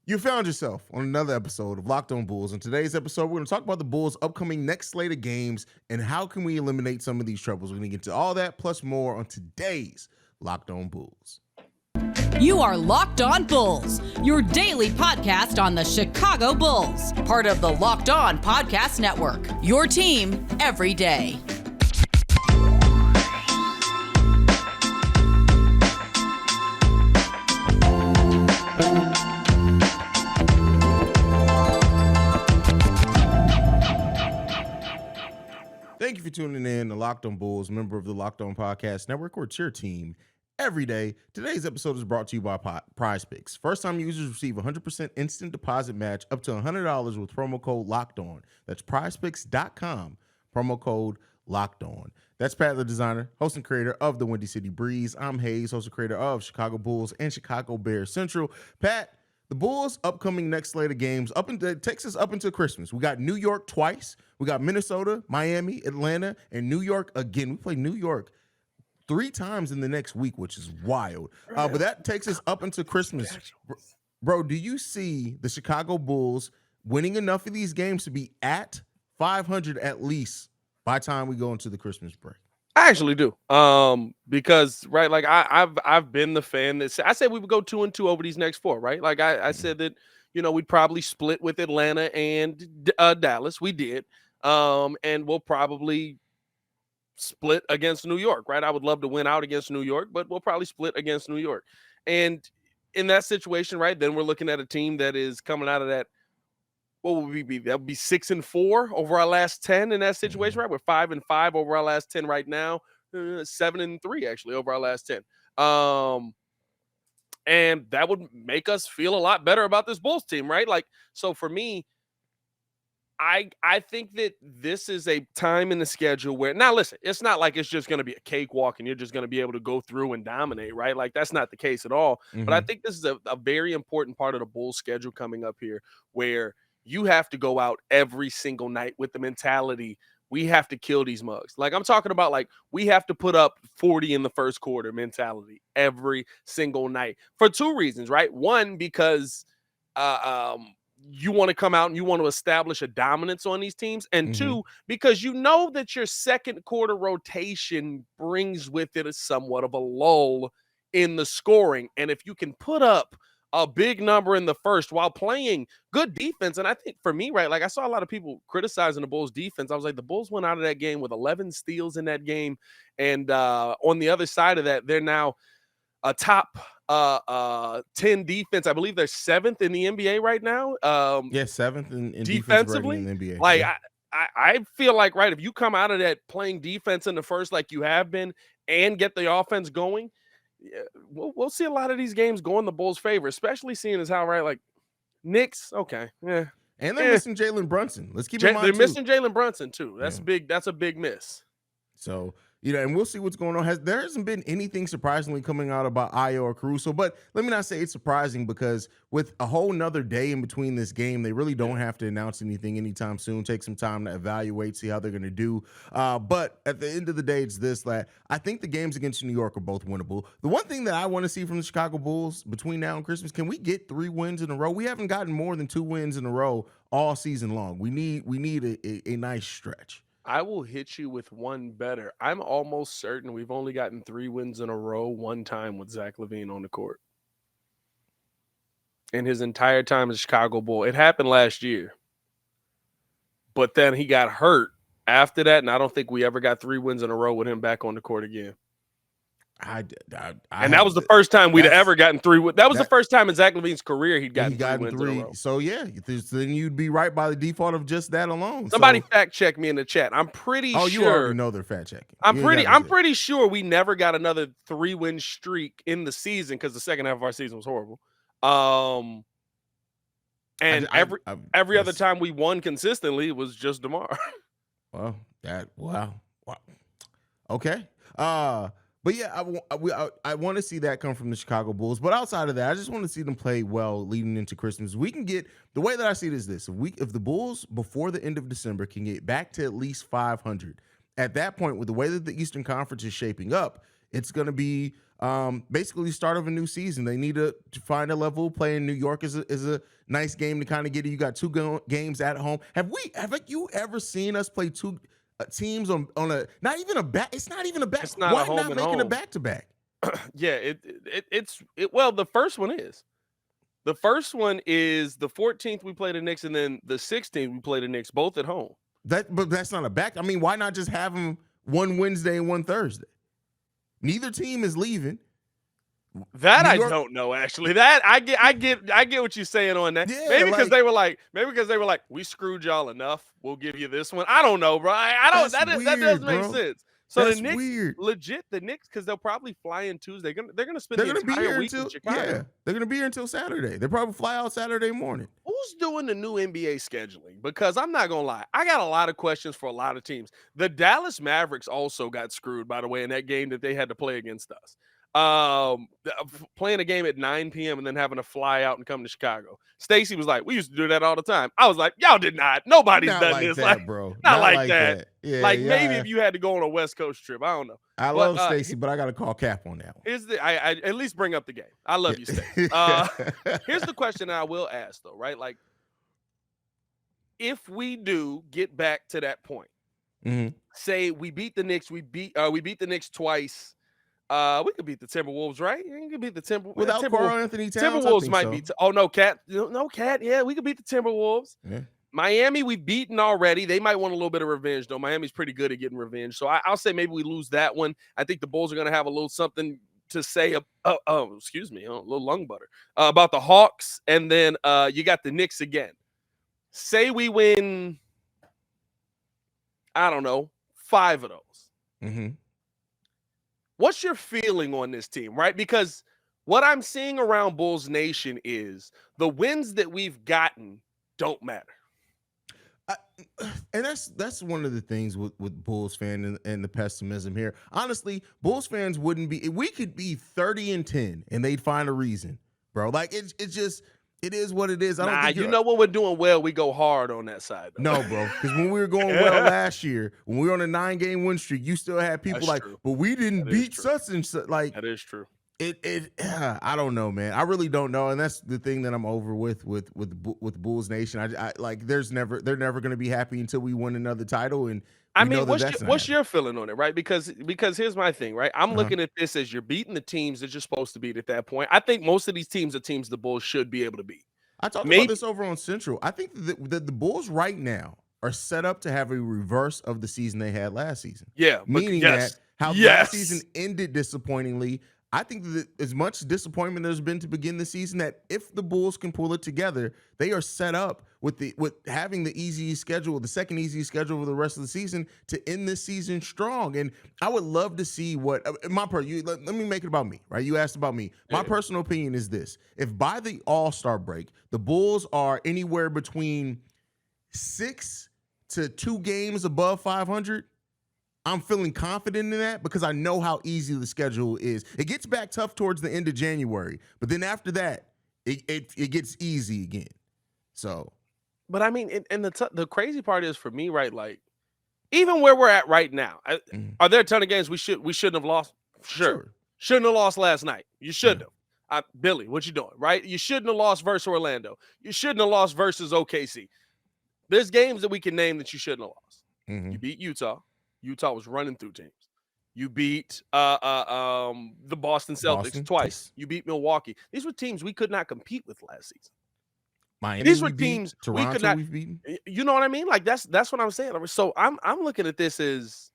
You found yourself on another episode of Locked On Bulls. In today's episode, we're going to talk about the Bulls' upcoming next slate of games and how can we eliminate some of these troubles. We're going to get to all that plus more on today's Locked On Bulls. You are Locked On Bulls, your daily podcast on the Chicago Bulls, part of the Locked On Podcast Network, your team every day. Thank you for tuning in to Locked On Bulls, member of the Locked On Podcast Network, where it's your team every day. Today's episode is brought to you by Prize Picks. First-time users receive 100% instant deposit match up to $100 with promo code Locked On. That's prizepicks.com, promo code Locked On. That's Pat, the designer, host and creator of the Windy City Breeze. I'm Haize, host and creator of Chicago Bulls and Chicago Bears Central. Pat, the Bulls' upcoming next slate of games takes us up into Christmas. We got New York twice. We got Minnesota, Miami, Atlanta, and New York again. We play New York 3 times in the next week, which is wild. But that takes us up into Christmas. Bro, do you see the Chicago Bulls winning enough of these games to be at 500 at least by the time we go into the Christmas break? I actually do. Because right, like I've been the fan that I said we would go 2-2 over these next 4, right? Like I said that, we'd probably split with Atlanta and Dallas. We did. And we'll probably split against New York, right? I would love to win out against New York, but we'll probably split against New York. And in that situation, right, then we're looking at a team that is coming out of that. What would we be? That would be 6-4 over our last 10 in that situation, right? We're 5-5 over our last 10 right now. 7-3 actually over our last 10. And that would make us feel a lot better about this Bulls team, right? Like, so for me, I think that this is a time in the schedule where, now listen, it's not like it's just going to be a cakewalk and you're just going to be able to go through and dominate, right? Like that's not the case at all. Mm-hmm. But I think this is a very important part of the Bulls schedule coming up here where you have to go out every single night with the mentality, we have to kill these mugs. Like I'm talking about, like we have to put up 40 in the first quarter mentality every single night for 2 reasons, right? One, because you want to come out and you want to establish a dominance on these teams. And 2, because you know that your second quarter rotation brings with it a somewhat of a lull in the scoring. And if you can put up a big number in the first while playing good defense. And I think for me, right, like I saw a lot of people criticizing the Bulls defense. I was like, the Bulls went out of that game with 11 steals in that game. And on the other side of that, they're now a top 10 defense. I believe they're 7th in the NBA right now. 7th in defensively in the NBA. Like I feel like, right, if you come out of that playing defense in the first like you have been and get the offense going, yeah, we'll see a lot of these games go in the Bulls' favor, especially seeing as how, right, like Knicks, okay, yeah. And they're missing Jalen Brunson. Let's keep in mind they're missing Jalen Brunson too. That's big. That's a big miss. So, and we'll see what's going on. There hasn't been anything surprisingly coming out about Ayo or Caruso, but let me not say it's surprising because with a whole nother day in between this game, they really don't have to announce anything anytime soon. Take some time to evaluate, see how they're going to do. But at the end of the day, it's this, that I think the games against New York are both winnable. The one thing that I want to see from the Chicago Bulls between now and Christmas, can we get 3 wins in a row? We haven't gotten more than 2 wins in a row all season long. We need a nice stretch. I will hit you with one better. I'm almost certain we've only gotten 3 wins in a row one time with Zach Lavine on the court. In his entire time as a Chicago Bull. It happened last year. But then he got hurt after that, and I don't think we ever got 3 wins in a row with him back on the court again. And that was the first time we'd ever gotten 3. That was the first time in Zach Lavine's career he'd gotten 3 wins in a row. So yeah, then you'd be right by the default of just that alone. Somebody fact check me in the chat. I'm pretty sure. Oh, you already know they're fact checking. I'm pretty sure we never got another 3-win streak in the season because the second half of our season was horrible. And every other time we won consistently was just DeMar. Wow. Okay. But yeah, I want to see that come from the Chicago Bulls. But outside of that, I just want to see them play well leading into Christmas. We can get, the way that I see it is this: if the Bulls before the end of December can get back to at least 500, at that point, with the way that the Eastern Conference is shaping up, it's going to be basically start of a new season. They need to find a level. Playing New York is a nice game to kind of get it. You got two games at home. Have you ever seen us play two teams on a not even a back? It's not even a back. It's not Why a home not and making a home. back to back? Yeah, well, the first one is. The first one is the 14th we play the Knicks, and then the 16th we play the Knicks, both at home. But that's not a back. I mean, why not just have them one Wednesday and one Thursday? Neither team is leaving. That I don't know, actually. That I get what you're saying on that. Yeah, maybe because they were like, we screwed y'all enough. We'll give you this one. I don't know, bro. I don't. That doesn't make sense. So that's the Knicks, weird. Legit, the Knicks, because they'll probably fly in Tuesday. They're gonna spend They're the gonna be entire here week until in Chicago. they're gonna be here until Saturday. They probably fly out Saturday morning. Who's doing the new NBA scheduling? Because I'm not gonna lie, I got a lot of questions for a lot of teams. The Dallas Mavericks also got screwed, by the way, in that game that they had to play against us. Playing a game at 9 p.m. and then having to fly out and come to Chicago. Stacy was like, "We used to do that all the time." I was like, "Y'all did not. Nobody's Not done like this, that, bro. Not like that. Yeah, Maybe if you had to go on a West Coast trip, I don't know. I love Stacy, but I got to call Cap on that one. I at least bring up the game. I love you, Stacy. Here's the question that I will ask though, right? Like, if we do get back to that point, say we beat the Knicks, we beat the Knicks twice. We could beat the Timberwolves, right? We could beat the Timberwolves without Karl Anthony Towns. Timberwolves might be. No, Cat. No, Cat. Yeah, we could beat the Timberwolves. Yeah. Miami, we've beaten already. They might want a little bit of revenge, though. Miami's pretty good at getting revenge, so I'll say maybe we lose that one. I think the Bulls are going to have a little something to say. Excuse me, a little lung butter about the Hawks, and then you got the Knicks again. Say we win. I don't know, 5 of those. Mm-hmm. What's your feeling on this team, right? Because what I'm seeing around Bulls Nation is the wins that we've gotten don't matter. And that's one of the things with Bulls fan and the pessimism here. Honestly, Bulls fans wouldn't be. We could be 30-10 and they'd find a reason, bro. Like it's just. It is what it is. I don't think you know when we're doing well, we go hard on that side. Though. No, bro. Because when we were going well last year, when we were on a 9-game win streak, you still had people but we didn't beat such and such. Like that is true. I don't know, man. I really don't know, and that's the thing that I'm over with Bulls Nation. I like they're never going to be happy until we win another title. And I mean, what's your feeling on it, right? Because here's my thing, right? I'm looking at this as you're beating the teams that you're supposed to beat at that point. I think most of these teams are teams the Bulls should be able to beat. I talked about this over on Central. I think that the Bulls right now are set up to have a reverse of the season they had last season. Yeah, meaning that last season ended disappointingly. I think that as much disappointment there's been to begin the season, that if the Bulls can pull it together, they are set up with having the easiest schedule, the second easiest schedule for the rest of the season to end this season strong. And I would love to see what let me make it about me, right? You asked about me. My personal opinion is this: if by the All-Star break the Bulls are anywhere between 6 to 2 games above 500. I'm feeling confident in that because I know how easy the schedule is. It gets back tough towards the end of January, but then after that, it gets easy again. So, but I mean, and the crazy part is for me, right? Like, even where we're at right now, are there a ton of games we shouldn't have lost? Sure. Shouldn't have lost last night. You shouldn't have. Billy, what you doing? Right? You shouldn't have lost versus Orlando. You shouldn't have lost versus OKC. There's games that we can name that you shouldn't have lost. You beat Utah. Utah was running through teams. You beat the Boston Celtics twice. You beat Milwaukee. These were teams we could not compete with last season. Miami, these were teams Toronto, we could not. We've beaten. You know what I mean? Like that's what I'm saying. So I'm looking at this as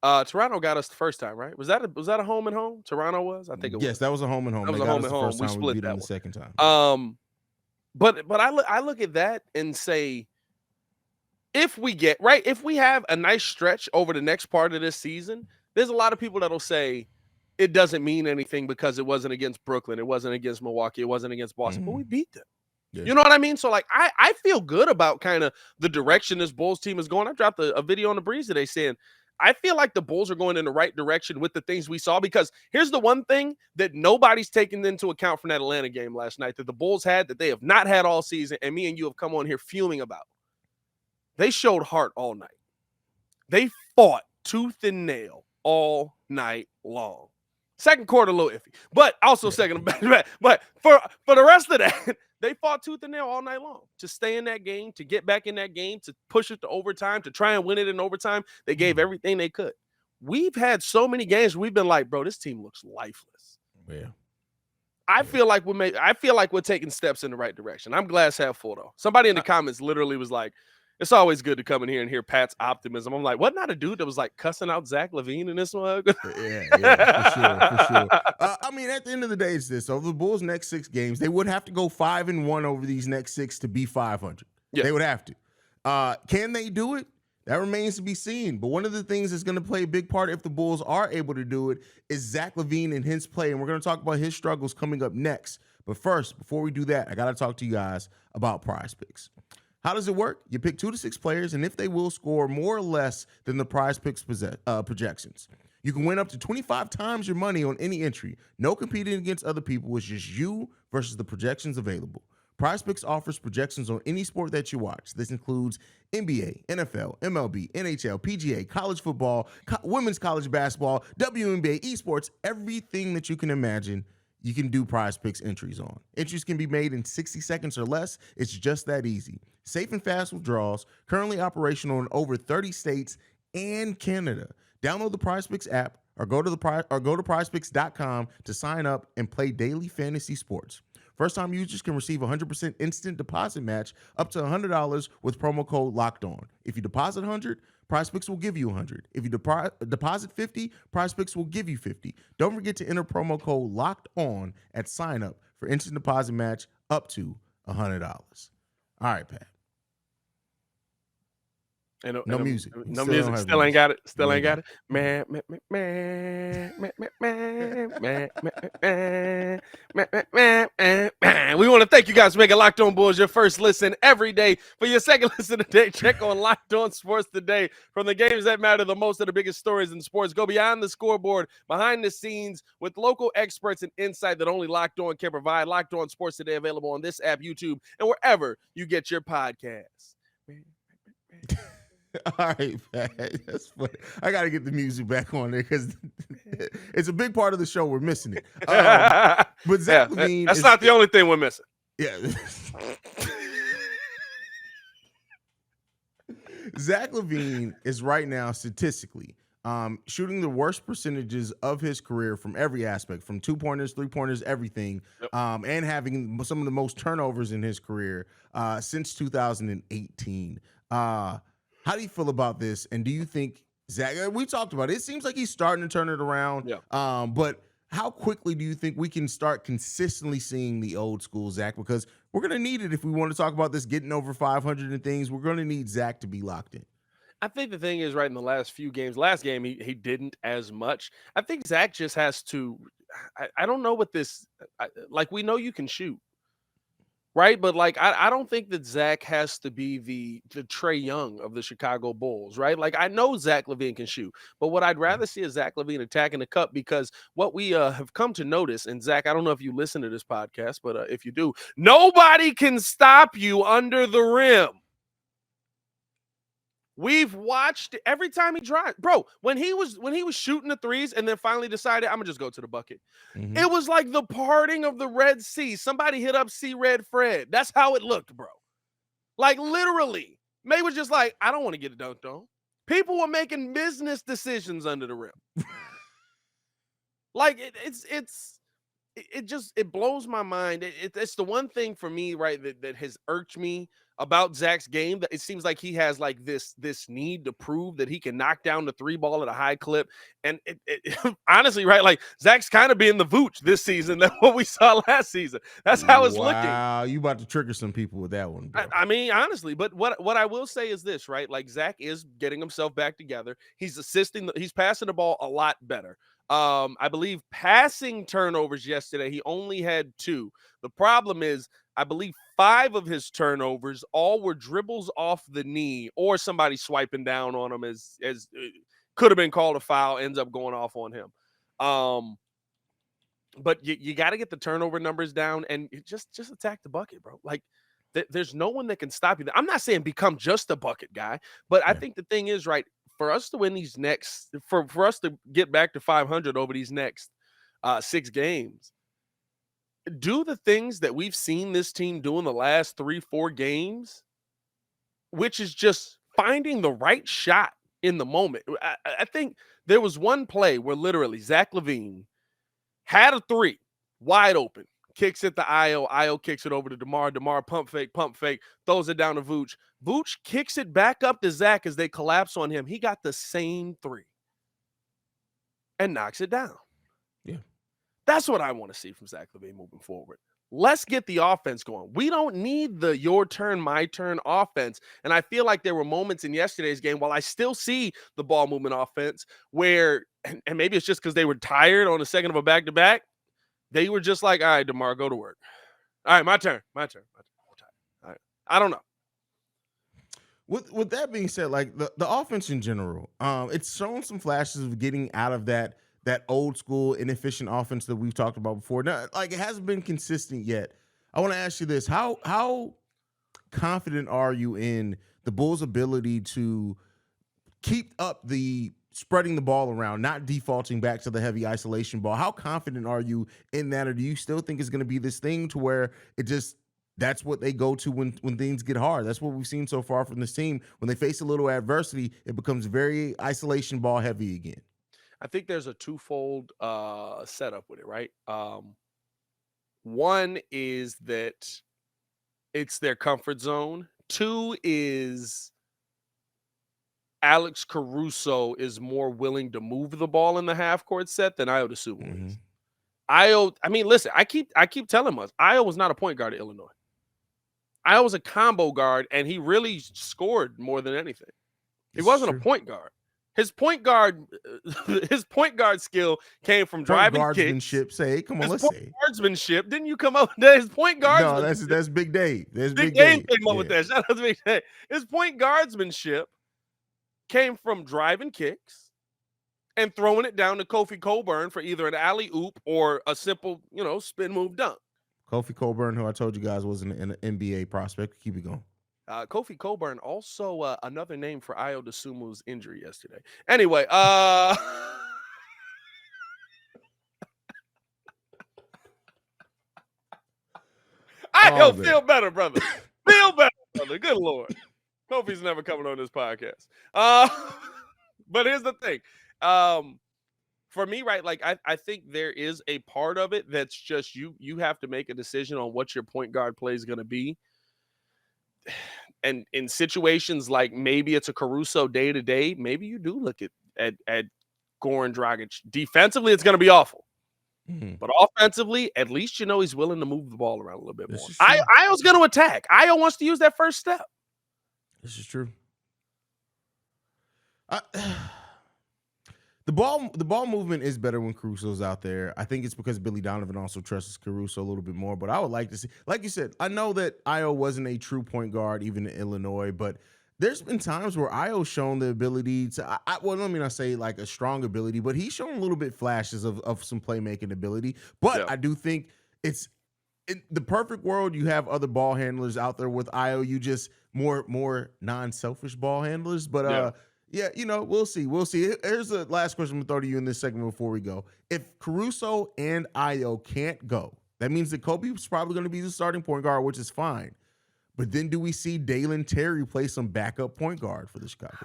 Toronto got us the first time, right? Was that a home and home? Toronto was. I think it was. Yes, that was a home and home. That was a home and home. We split that the second time. But I look at that and say, if we have a nice stretch over the next part of this season, there's a lot of people that'll say it doesn't mean anything because it wasn't against Brooklyn, it wasn't against Milwaukee, it wasn't against Boston, but we beat them. Yeah. You know what I mean? So like I feel good about kind of the direction this Bulls team is going. I dropped a video on the Breeze today saying I feel like the Bulls are going in the right direction with the things we saw, because here's the one thing that nobody's taken into account from that Atlanta game last night that the Bulls had that they have not had all season, and me and you have come on here fuming about. They showed heart all night. They fought tooth and nail all night long. Second quarter, a little iffy, but also second back to back. But for the rest of that, they fought tooth and nail all night long to stay in that game, to get back in that game, to push it to overtime, to try and win it in overtime. They gave everything they could. We've had so many games we've been like, bro, this team looks lifeless. Yeah. I feel like we're taking steps in the right direction. I'm glass half full though. Somebody in the comments literally was like, it's always good to come in here and hear Pat's optimism. I'm like, wasn't that a dude that was like cussing out Zach Lavine in this one? Yeah, for sure. I mean, at the end of the day, it's this. Over the Bulls' next 6 games, they would have to go 5-1 over these next 6 to be 500. Yeah. They would have to. Can they do it? That remains to be seen. But one of the things that's going to play a big part if the Bulls are able to do it is Zach Lavine and his play. And we're going to talk about his struggles coming up next. But first, before we do that, I got to talk to you guys about Prize Picks. How does it work? You pick 2 to 6 players, and if they will score more or less than the Prize Picks projections, you can win up to 25 times your money on any entry. No competing against other people. It's just you versus the projections available. Prize Picks offers projections on any sport that you watch. This includes NBA, NFL, MLB, NHL, PGA, college football, women's college basketball, WNBA, esports, everything that you can imagine. You can do Prize Picks entries on. Entries can be made in 60 seconds or less. It's just that easy. Safe and fast withdrawals, currently operational in over 30 states and Canada. Download the Prize Picks app or go to prizepicks.com to sign up and play daily fantasy sports. First-time users can receive 100% instant deposit match up to $100 with promo code LOCKEDON. If you deposit 100, Prize Picks will give you 100. If you deposit 50, Prize Picks will give you 50. Don't forget to enter promo code LOCKEDON at sign up for instant deposit match up to $100. All right, Pat. No music. Still ain't got it. Man. We want to thank you guys for making Locked On Bulls your first listen every day. For your second listen today, check on Locked On Sports Today. From the games that matter the most to the biggest stories in sports, go beyond the scoreboard, behind the scenes, with local experts and insight that only Locked On can provide. Locked On Sports Today available on this app, YouTube, and wherever you get your podcasts. All right, Pat. That's funny. I got to get the music back on there because it's a big part of the show. We're missing it. But Zach Lavine, that's not the only thing we're missing. Yeah. Zach Lavine is right now statistically shooting the worst percentages of his career from every aspect, from 2-pointers, 3-pointers, everything, and having some of the most turnovers in his career since 2018. How do you feel about this? And do you think Zach, we talked about it. It seems like he's starting to turn it around. Yeah. But how quickly do you think we can start consistently seeing the old school Zach? Because we're going to need it if we want to talk about this getting over 500 and things. We're going to need Zach to be locked in. I think the thing is, right, in the last few games, last game, he didn't as much. I think Zach just has to, I don't know what this, like, we know you can shoot. Right, but like I don't think that Zach has to be the Trae Young of the Chicago Bulls, right? Like I know Zach Lavine can shoot, but what I'd rather see is Zach Lavine attacking the cup, because what we have come to notice, and Zach, I don't know if you listen to this podcast, but if you do, nobody can stop you under the rim. We've watched every time he drives, bro. When he was shooting the threes and then finally decided, I'm gonna just go to the bucket. Mm-hmm. It was like the parting of the Red Sea. Somebody hit up C Red Fred. That's how it looked, bro. Like literally, May was just like, I don't want to get it dunked on. People were making business decisions under the rim. Like it blows my mind. It's the one thing for me, right, that has irked me about Zach's game, that it seems like he has like this need to prove that he can knock down the 3 ball at a high clip. And it honestly, right, like Zach's kind of being the Vooch this season than what we saw last season. That's how it's looking. Wow, you about to trigger some people with that one, bro. I mean, honestly, but what I will say is this, right? Like Zach is getting himself back together. He's he's passing the ball a lot better. I believe passing turnovers yesterday, he only had 2. The problem is, I believe 5 of his turnovers all were dribbles off the knee or somebody swiping down on him as could have been called a foul, ends up going off on him. But you got to get the turnover numbers down and just attack the bucket, bro. Like there's no one that can stop you. I'm not saying become just a bucket guy, but I think the thing is, right, for us to win these next, for us to get back to 500 over these next 6 games, do the things that we've seen this team do in the last 3-4 games, which is just finding the right shot in the moment. I think there was one play where literally Zach Lavine had a 3 wide open, kicks it to Io kicks it over to DeMar pump fake, throws it down to Vooch. Vooch kicks it back up to Zach as they collapse on him. He got the same 3 and knocks it down. Yeah. That's what I want to see from Zach Lavine moving forward. Let's get the offense going. We don't need the your turn, my turn offense. And I feel like there were moments in yesterday's game, while I still see the ball movement offense, where, and maybe it's just because they were tired on the second of a back-to-back, they were just like, all right, DeMar, go to work. All right, my turn. I'm tired. All right. I don't know. With that being said, like the offense in general, it's shown some flashes of getting out of that old school inefficient offense that we've talked about before. Now, like, it hasn't been consistent yet. I want to ask you this: how confident are you in the Bulls' ability to keep up the spreading the ball around, not defaulting back to the heavy isolation ball? How confident are you in that, or do you still think it's going to be this thing to where that's what they go to when things get hard? That's what we've seen so far from this team. When they face a little adversity, it becomes very isolation ball heavy again. I think there's a twofold setup with it, right? One is that it's their comfort zone. 2 is Alex Caruso is more willing to move the ball in the half court set than Io DeSumo is. Io, I mean, listen, I keep telling us, Io was not a point guard at Illinois. Io was a combo guard, and he really scored more than anything. He wasn't a point guard. His point guard skill came from driving guardsmanship. Say, come on, let's say guardsmanship. Didn't you come up with that? His point guardsmanship. No, that's Big Dave. That's Big Dave came up with that. Shout out to Big Dave. His point guardsmanship came from driving kicks and throwing it down to Kofi Cockburn for either an alley-oop or a simple, spin move dunk. Kofi Cockburn, who I told you guys was an NBA prospect. Keep it going. Kofi Cockburn, also another name for Io DeSumo's injury yesterday. Anyway, I don't feel better, brother. Feel better, brother. Good Lord. Kofi's never coming on this podcast. But here's the thing. For me, right, like I think there is a part of it that's just you have to make a decision on what your point guard play is going to be. And in situations like maybe it's a Caruso day-to-day, maybe you do look at Goran Dragic. Defensively, it's going to be awful. Mm-hmm. But offensively, at least he's willing to move the ball around a little bit more. Io's going to attack. Io wants to use that first step. This is true. The ball movement is better when Caruso's out there. I think it's because Billy Donovan also trusts Caruso a little bit more. But I would like to see, like you said, I know that Io wasn't a true point guard even in Illinois, but there's been times where Io's shown the ability to, let me not say like a strong ability, but he's shown a little bit flashes of some playmaking ability. But yeah. I do think it's in the perfect world, you have other ball handlers out there with Io. You just more non-selfish ball handlers. But yeah, we'll see. We'll see. Here's the last question I'm going to throw to you in this segment before we go. If Caruso and Io can't go, that means that Kobe's probably going to be the starting point guard, which is fine. But then do we see Dalen Terry play some backup point guard for the Chicago?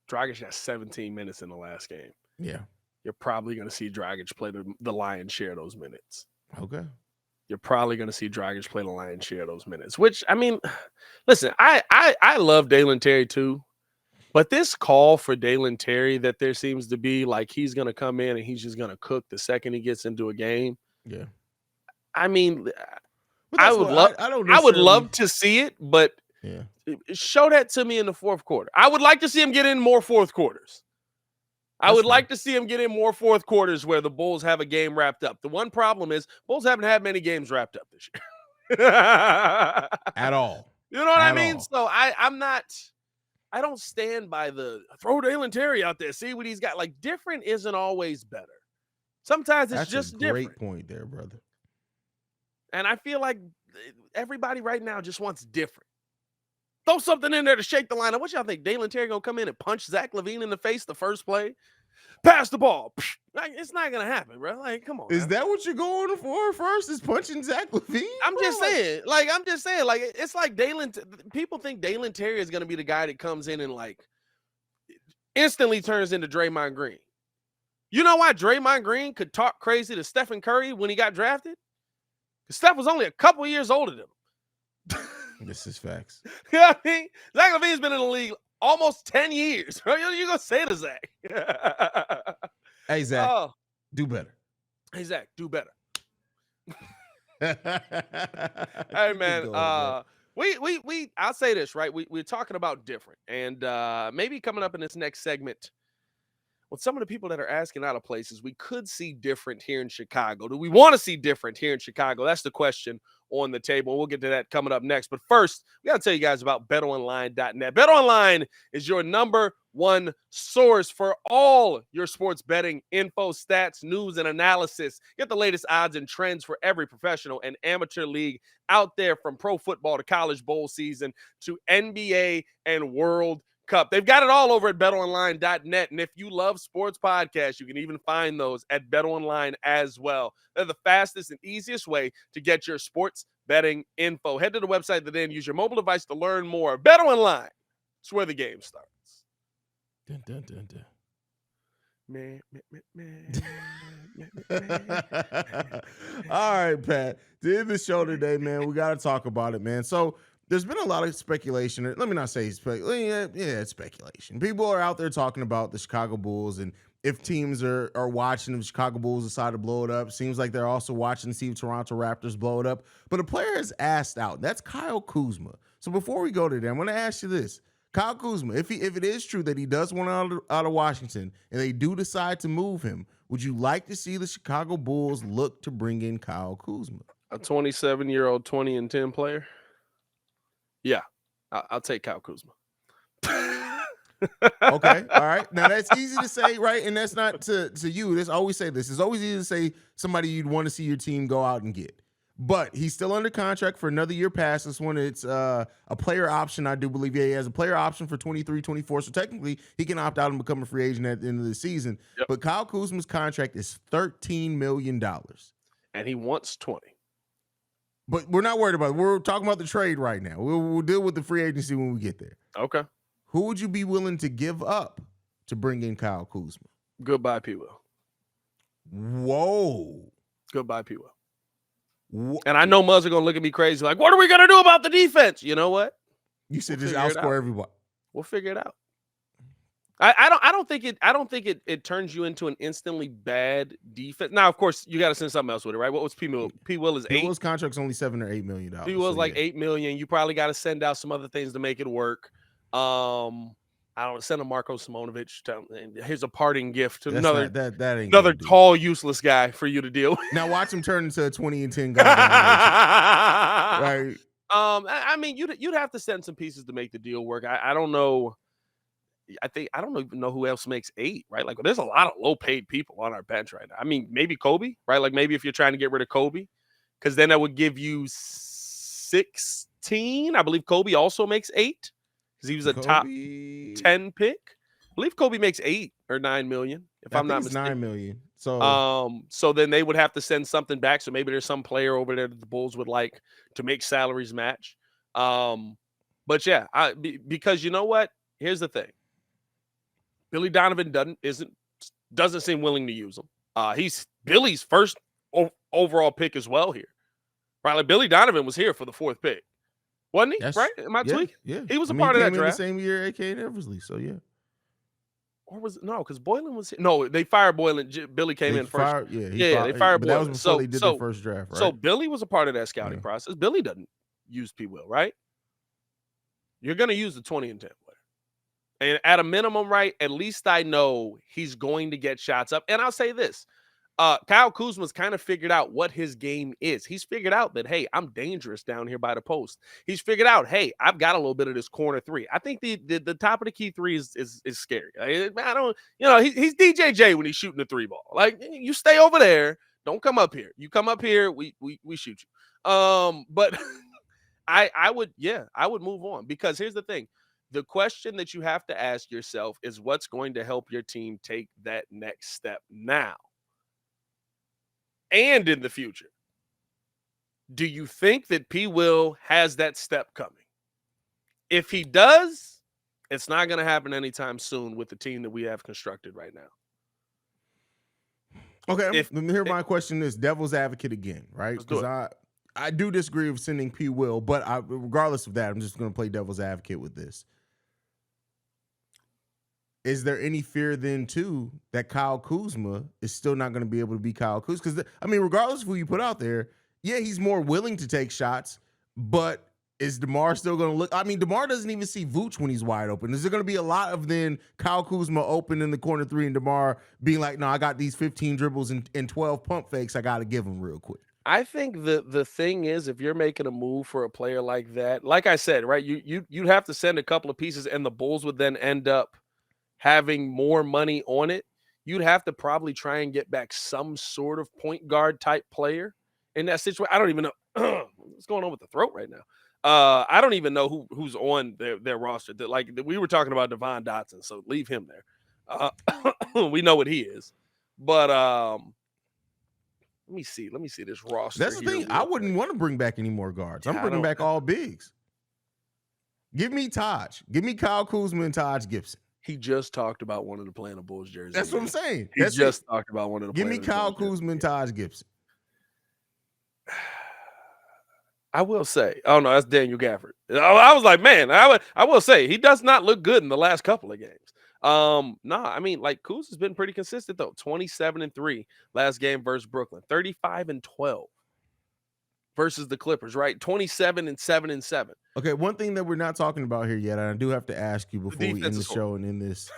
Dragic got 17 minutes in the last game. Yeah. You're probably going to see Dragic play the lion's share of those minutes. Okay. You're probably going to see Dragic play the lion's share of those minutes, which, I mean, listen, I love Dalen Terry too, but this call for Dalen Terry that there seems to be like he's going to come in and he's just going to cook the second he gets into a game. Yeah. I mean, I would love to see it, but show that to me in the fourth quarter. I would like to see him get in more fourth quarters. I would like to see him get in more fourth quarters where the Bulls have a game wrapped up. The one problem is Bulls haven't had many games wrapped up this year. At all. You know what I mean? So I don't stand by the throw Dalen Terry out there, see what he's got. Like, different isn't always better. Sometimes it's just different. Great point there, brother. And I feel like everybody right now just wants different. Throw something in there to shake the lineup. What y'all think? Dalen Terry gonna come in and punch Zach Lavine in the face the first play? pass the ball. Like, it's not gonna happen, bro. Like, come on. Is man. that what you're going for first? Is punching Zach Lavine? I'm just saying. Like, it's like Dalen. People think Dalen Terry is gonna be the guy that comes in and like instantly turns into Draymond Green. You know why Draymond Green could talk crazy to Stephen Curry when he got drafted? Because Steph was only a couple years older than him. This is facts. You know what I mean? Zach Lavine's been in the league almost 10 years. What are you going to say to Zach? Hey, Zach, do better. Hey, Zach, do better. Hey, man, I'll say this, right? We're talking about different. And maybe coming up in this next segment, with some of the people that are asking out of places, we could see different here in Chicago. Do we want to see different here in Chicago? That's the question on the table. We'll get to that coming up next. But first, we got to tell you guys about betonline.net. BetOnline is your number one source for all your sports betting info, stats, news, and analysis. Get the latest odds and trends for every professional and amateur league out there, from pro football to college bowl season to NBA and World Cup. They've got it all over at betonline.net. And if you love sports podcasts, you can even find those at BetOnline as well. They're the fastest and easiest way to get your sports betting info. Head to the website today and use your mobile device to learn more. BetOnline, it's where the game starts. Dun, dun, dun, dun. All right, Pat. To end the show today, man, we got to talk about it, man. So there's been a lot of speculation. Let me not say speculation. Yeah, it's speculation. People are out there talking about the Chicago Bulls, and if teams are watching the Chicago Bulls decide to blow it up, seems like they're also watching to see if Toronto Raptors blow it up. But a player has asked out. That's Kyle Kuzma. So before we go to that, I'm going to ask you this. Kyle Kuzma, if it is true that he does want out of Washington and they do decide to move him, would you like to see the Chicago Bulls look to bring in Kyle Kuzma? A 27-year-old 20-10 player? Yeah, I'll take Kyle Kuzma. Okay, all right. Now, that's easy to say, right? And that's not to you. Let's always say this. It's always easy to say somebody you'd want to see your team go out and get. But he's still under contract for another year past this one. It's a player option, I do believe. Yeah, he has a player option for 23-24. So technically, he can opt out and become a free agent at the end of the season. Yep. But Kyle Kuzma's contract is $13 million. And he wants 20. But we're not worried about it. We're talking about the trade right now. We'll deal with the free agency when we get there. Okay. Who would you be willing to give up to bring in Kyle Kuzma? Goodbye, P. Will. Whoa. Goodbye, P. Will. And I know Muzz are going to look at me crazy like, what are we going to do about the defense? You know what? You said just outscore everybody. We'll figure it out. I don't think it turns you into an instantly bad defense. Now, of course, you got to send something else with it, right? What was P. Will? P. Will is $8 million. P. Will's contract's only $7 or $8 million. P. Will's like $8 million. You probably got to send out some other things to make it work. I don't send a Marko Simonovic. Here's a parting gift to another tall, useless guy for you to deal with. Now watch him turn into a 20-10 guy. Right. I mean, you'd have to send some pieces to make the deal work. I don't know. I don't even know who else makes 8, right? Like, there's a lot of low-paid people on our bench right now. I mean, maybe Kobe, right? Like, maybe if you're trying to get rid of Kobe, because then that would give you 16. I believe Kobe also makes 8 because he was a top 10 pick. I believe Kobe makes 8 or 9 million, if I'm not mistaken. 9 million. So then they would have to send something back. So maybe there's some player over there that the Bulls would like to make salaries match. But yeah, because you know what? Here's the thing. Billy Donovan doesn't seem willing to use him. He's Billy's first overall pick as well here. Right? Like, Billy Donovan was here for the 4th pick. Wasn't he? Right? Am I tweaking? Yeah. He was a part of that draft. The same year AK and Eversley, so yeah. Or was it? No, because Boylan was here. No, they fired Boylan. Billy came in first. They fired Boylan. That was before they did the first draft, right? So Billy was a part of that scouting process. Billy doesn't use P. Will, right? You're going to use the 20 and 10 player. And at a minimum, right, at least I know he's going to get shots up. And I'll say this. Kyle Kuzma's kind of figured out what his game is. He's figured out that, hey, I'm dangerous down here by the post. He's figured out, hey, I've got a little bit of this corner 3. I think the top of the key 3 is scary. I don't, he's DJJ when he's shooting the 3 ball. Like, you stay over there. Don't come up here. You come up here, we shoot you. But I would move on, because here's the thing. The question that you have to ask yourself is what's going to help your team take that next step now and in the future. Do you think that P. Will has that step coming? If he does, it's not going to happen anytime soon with the team that we have constructed right now. Okay, let me hear my question is devil's advocate again, right? Because I do disagree with sending P. Will, but regardless of that, I'm just going to play devil's advocate with this. Is there any fear then, too, that Kyle Kuzma is still not going to be able to be Kyle Kuzma? Because, regardless of who you put out there, yeah, he's more willing to take shots, but is DeMar still going to look? DeMar doesn't even see Vooch when he's wide open. Is there going to be a lot of then Kyle Kuzma open in the corner three and DeMar being like, no, I got these 15 dribbles and 12 pump fakes I got to give him real quick? I think the thing is, if you're making a move for a player like that, like I said, right, you'd have to send a couple of pieces, and the Bulls would then end up having more money on it. You'd have to probably try and get back some sort of point guard type player in that situation. I don't even know what's going on with the throat right now. I don't even know who's on their roster. We were talking about Devon Dotson, so leave him there. We know what he is, but let me see this roster. That's the thing. I wouldn't want to bring back any more guards. I'm bringing back all bigs. Give me Taj. Give me Kyle Kuzma and Taj Gibson. He just talked about wanting to play in a Bulls jersey. That's what I'm saying. He just talked about wanting to play. Give me Kyle Kuzma and Taj Gibson. I will say, oh no, that's Daniel Gafford. I was like, man, I will say he does not look good in the last couple of games. Kuz has been pretty consistent though. 27-3 last game versus Brooklyn, 35-12 versus the Clippers, right? 27-7-7. Okay, one thing that we're not talking about here yet, and I do have to ask you before we end the show and end this,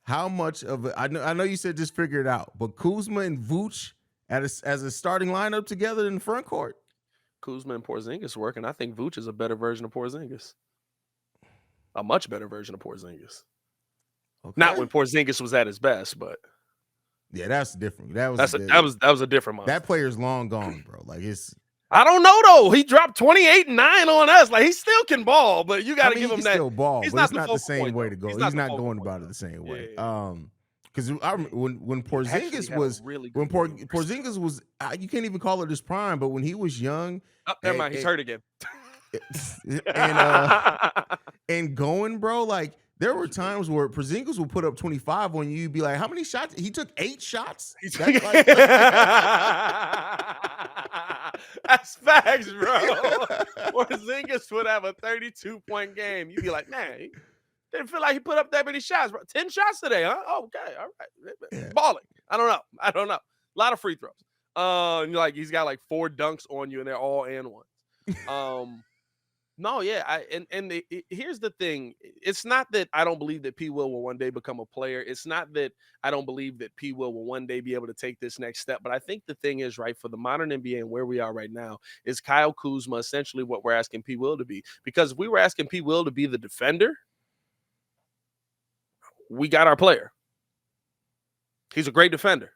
how much of it? I know you said just figure it out, but Kuzma and Vooch as a starting lineup together in the front court. Kuzma and Porzingis work, and I think Vooch is a better version of Porzingis. A much better version of Porzingis. Okay. Not when Porzingis was at his best, but yeah, that's different. That was a different monster. That player's long gone, bro. Like it's. I don't know though. He dropped 28 and 9 on us. Like he still can ball, but you got to give him that. Still ball, he's but not it's not the same way to go. He's not going about it the same way. Yeah. Because when Porzingis was Porzingis was, you can't even call it his prime, but when he was young, never mind, he's hurt again. and going, bro, like there were times where Porzingis would put up 25 on you. You'd be like, how many shots? He took 8 shots. That's facts, bro. Porzingis would have a 32-point game. You'd be like, man. Didn't feel like he put up that many shots, bro. 10 shots today, huh? Oh, okay, all right. Yeah. Balling. I don't know. A lot of free throws. He's got like 4 dunks on you, and they're all and ones. Here's the thing. It's not that I don't believe that P. Will one day become a player. It's not that I don't believe that P. Will one day be able to take this next step. But I think the thing is, right, for the modern NBA and where we are right now, is Kyle Kuzma essentially what we're asking P. Will to be. Because if we were asking P. Will to be the defender, we got our player. He's a great defender.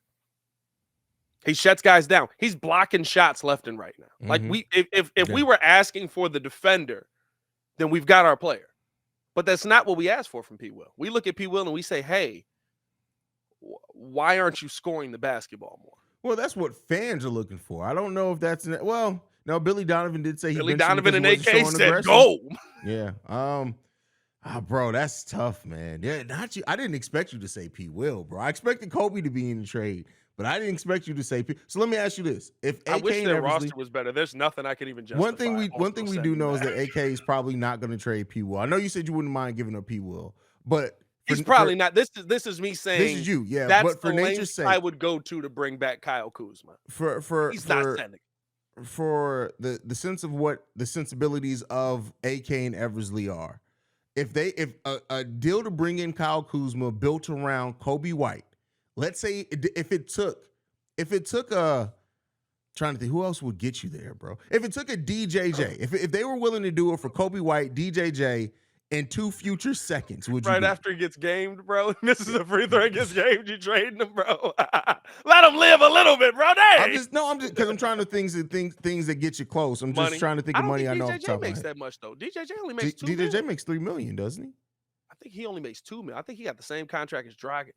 He shuts guys down. He's blocking shots left and right now. Mm-hmm. Like if we were asking for the defender, then we've got our player. But that's not what we asked for from P. Will. We look at P. Will and we say, hey, why aren't you scoring the basketball more? Well, that's what fans are looking for. I don't know if that's no. Billy Donovan did say Billy Donovan and AK said go. Yeah. Bro, that's tough, man. Yeah, not you. I didn't expect you to say P. Will, bro. I expected Kobe to be in the trade, but I didn't expect you to say P. So let me ask you this: if I wish their roster was better, there's nothing I can even justify. One thing we do know is that AK is probably not going to trade P. Will. I know you said you wouldn't mind giving up P. Will, but he's probably not. This is me saying this is you, yeah. That's but for nature's sake, I would go to bring back Kyle Kuzma. He's not sending. For the sense of what the sensibilities of AK and Eversley are. If a deal to bring in Kyle Kuzma built around Kobe White, let's say if it took trying to think who else would get you there, bro. If it took a DJJ, if they were willing to do it for Kobe White, DJJ, and 2 future seconds would you Right do? after he gets gamed, bro. Misses a free throw and gets gamed. You trading him, bro. Let him live a little bit, bro. Dang. I'm just because I'm trying to things that get you close. I'm just Money. trying to think I of don't money think I know off the DJJ top of my makes head. that much though. DJJ only makes $2 DJJ million. makes $3 million, doesn't he? I think he only makes $2 million. I think he got the same contract as Dragic.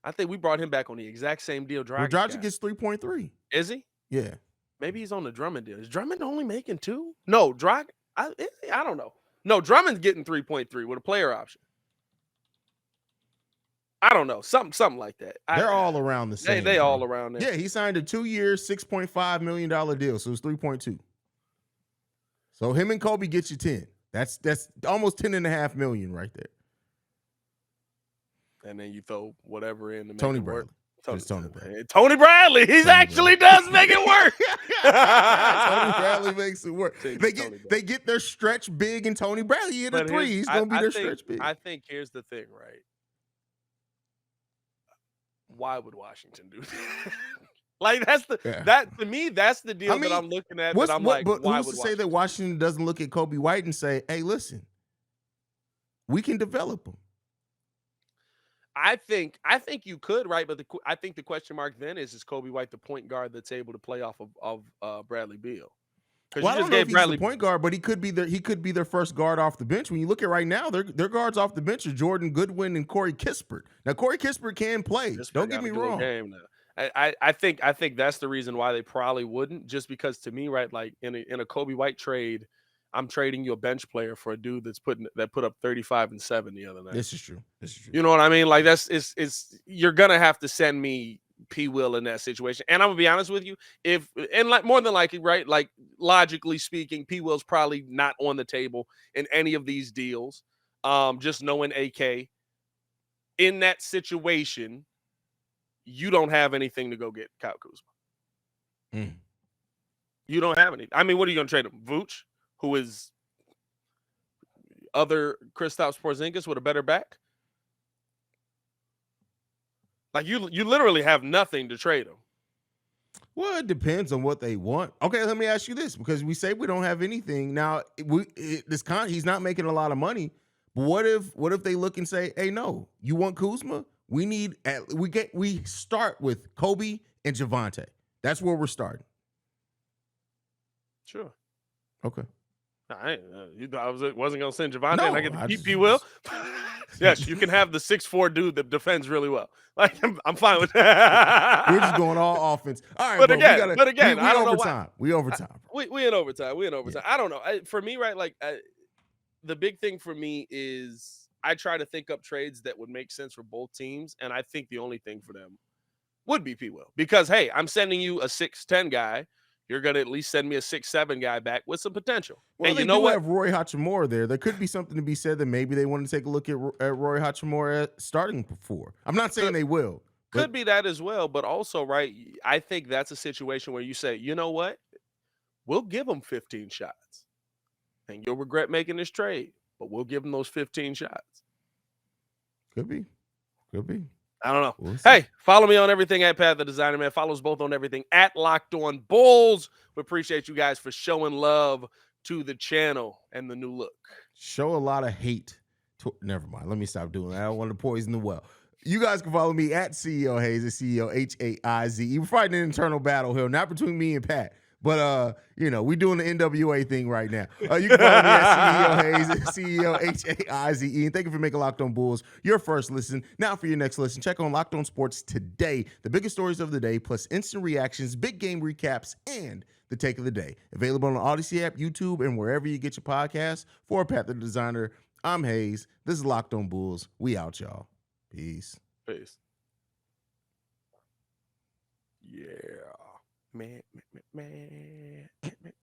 I think we brought him back on the exact same deal. Well, Dragic Dragic gets 3.3. Is he? Yeah. Maybe he's on the Drummond deal. Is Drummond only making 2? No, Dragic. I don't know. No, Drummond's getting 3.3 with a player option. I don't know. Something like that. They're all around the same. They all around there. Yeah, he signed a 2-year, $6.5 million deal, so it's 3.2. So him and Kobe get you 10. That's almost $10.5 million right there. And then you throw whatever in to make Tony it work. Bradley. Tony Bradley. Tony Bradley. He actually does make it work. Tony Bradley makes it work. They get their stretch big, and Tony Bradley hit a 3. He's gonna be their stretch big. I think here's the thing, right? Why would Washington do that? Like that to me, that's the deal that I'm looking at. But why who's would to say that Washington doesn't look at Kobe White and say, "Hey, listen, we can develop him." I think you could, right? But I think the question mark then is Kobe White the point guard that's able to play off of Bradley Beal? Well, I don't know if he's the point guard, but he could be their first guard off the bench. When you look at right now, their guards off the bench are Jordan Goodwin and Corey Kispert. Now, Corey Kispert can play. Don't get me wrong. I think that's the reason why they probably wouldn't. Just because to me, right, like in a Kobe White trade, I'm trading you a bench player for a dude that put up 35 and 7 the other night. This is true. You know what I mean? Like you're gonna have to send me P. Will in that situation. And I'm gonna be honest with you, more than likely, right? Like logically speaking, P. Will's probably not on the table in any of these deals. Just knowing AK in that situation, you don't have anything to go get Kyle Kuzma. You don't have any. I mean, what are you gonna trade him? Vooch, who is other Kristaps Porzingis with a better back? Like you literally have nothing to trade him. Well, it depends on what they want. Okay, let me ask you this, because we say we don't have anything. Now, he's not making a lot of money. But what if they look and say, "Hey, no, you want Kuzma? We start with Kobe and Javante. That's where we're starting." Sure. Okay. You thought I wasn't going to send Javante No, and I get to keep P. Will? Yes, you can have the 6'4" dude that defends really well. Like I'm fine with that. We're just going all offense. All right, but bro, again, I don't overtime. We overtime. We in overtime. We in overtime. Yeah. I don't know. For me, right, like the big thing for me is I try to think up trades that would make sense for both teams, and I think the only thing for them would be P. Will. Because, hey, I'm sending you a 6'10" guy. You're going to at least send me a 6'7" guy back with some potential. Well, and they you know what? have Roy Hachimura there. There could be something to be said that maybe they want to take a look at Roy Hachimura starting before. I'm not saying they will. Could be that as well, but also, right, I think that's a situation where you say, you know what? We'll give them 15 shots. And you'll regret making this trade, but we'll give them those 15 shots. Could be. I don't know. We'll Hey, follow me on everything at Pat the Designer Man. Follow us both on everything at Locked On Bulls. We appreciate you guys for showing love to the channel and the new look. Show a lot of hate. Never mind. Let me stop doing that. I don't want to poison the well. You guys can follow me at CEO Haize, CEO Haize. We're fighting an internal battle here, not between me and Pat. But, we're doing the NWA thing right now. You can follow me at CEO Haize, CEO Haize. And thank you for making Locked On Bulls your first listen. Now for your next listen, check on Locked On Sports today. The biggest stories of the day, plus instant reactions, big game recaps, and the take of the day. Available on the Odyssey app, YouTube, and wherever you get your podcasts. For Pat the Designer, I'm Haize. This is Locked On Bulls. We out, y'all. Peace. Yeah. Man.